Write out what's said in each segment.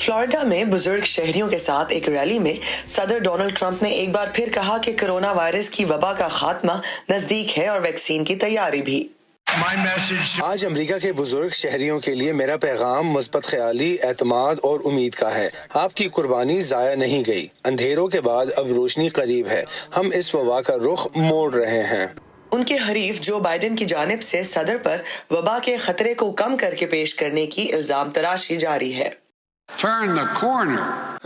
Florida में बुजुर्ग शहरियों के साथ एक रैली में सदर डोनाल्ड ट्रंप ने एक बार फिर कहा कि कोरोना वायरस की वबा का खात्मा नजदीक है और वैक्सीन की तैयारी भी। आज अमेरिका के बुजुर्ग शहरियों के लिए मेरा पैगाम मुस्बत ख्याली, एतमाद और उम्मीद का है। आपकी कुर्बानी जाया नहीं गई। अंधेरों के बाद अब रोशनी करीब है। हम इस वबा का रुख मोड़ रहे हैं। उनके हरीफ जो बाइडेन की जानिब से सदर पर वबा के खतरे को कम करके पेश करने की इल्जाम तराशी जारी है।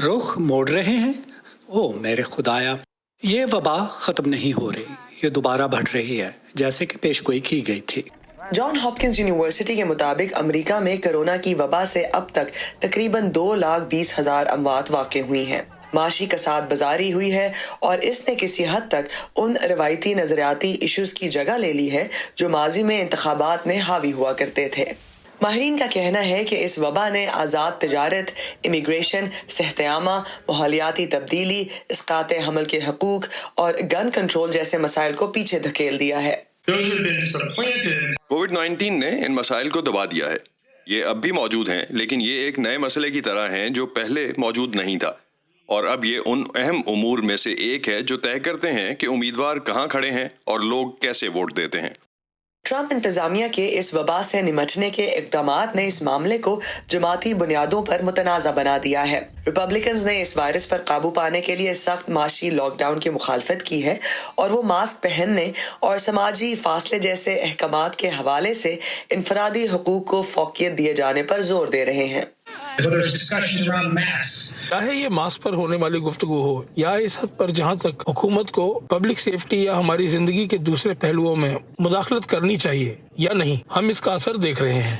रुख मोड़ रहे हैं। ओ मेरे खुदाया, ये वबा खत्म नहीं हो रही, ये दोबारा बढ़ रही है जैसे कि पेशगोई की गई थी। जॉन हॉपकिंस यूनिवर्सिटी के मुताबिक अमेरिका में कोरोना की वबा से अब तक तकरीबन 2,20,000 अमवात वाक़ हुई हैं। माशी कसाद बाजारी हुई है और इसने किसी हद तक उन रवायती नजरियाती इश्यूज की जगह ले ली है जो माजी में इंतखाबात में हावी हुआ करते थे। माहिरीन का कहना है कि इस वबा ने आज़ाद तिजारत, इमिग्रेशन, सेहत-ए-आमा, माहौलियाती तब्दीली, इस्कात हमल के हकूक और गन कंट्रोल जैसे मसाइल को पीछे धकेल दिया है। कोविड-19 ने इन मसाइल को दबा दिया है। ये अब भी मौजूद हैं, लेकिन ये एक नए मसले की तरह हैं जो पहले मौजूद नहीं था। और अब ये उन अहम उमूर में से एक है जो तय करते हैं कि उम्मीदवार कहाँ खड़े हैं और लोग कैसे वोट देते हैं। ट्रंप इंतजामिया के इस वबा से निमटने के इक़दामात ने इस मामले को जमाती बुनियादों पर मुतनाज़ा बना दिया है। रिपब्लिकन्स ने इस वायरस पर काबू पाने के लिए सख्त माशी लॉकडाउन की मुखालफत की है और वो मास्क पहनने और समाजी फासले जैसे अहकामात के हवाले से इनफरादी हुकूक को फौकियत दिए जाने पर जोर दे रहे हैं। चाहे ये मास्क पर होने वाली गुफ्तगू हो या इस हद पर जहाँ तक हुकूमत को पब्लिक सेफ्टी या हमारी जिंदगी के दूसरे पहलुओं में मुदाखलत करनी चाहिए या नहीं, हम इसका असर देख रहे हैं।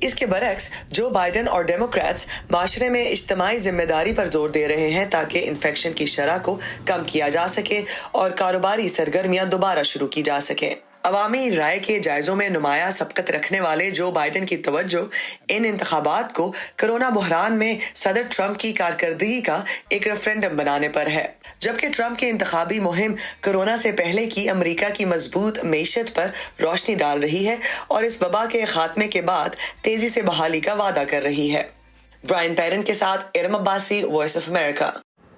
इसके बरक्स जो बाइडेन और डेमोक्रेट्स माशरे में इज्तिमाई जिम्मेदारी पर जोर दे रहे हैं ताकि इन्फेक्शन की शरह को कम किया जा सके और कारोबारी सरगर्मियां दोबारा शुरू की जा सकें। अवामी राय के जायजों में नुमाया सबकत रखने वाले जो बाइडेन की तवज्जो इन इंतखाबात को कोरोना बहरान में सदर ट्रंप की कारकर्दगी का एक रेफरेंडम बनाने पर है, जबकि ट्रंप की इंतखाबी मुहिम कोरोना से पहले की अमेरिका की मजबूत मईशत पर रोशनी डाल रही है और इस वबा के खात्मे के बाद तेजी से बहाली का वादा कर रही है। ब्रायन पेरेंट के साथ Iram Abbasi, voice of America.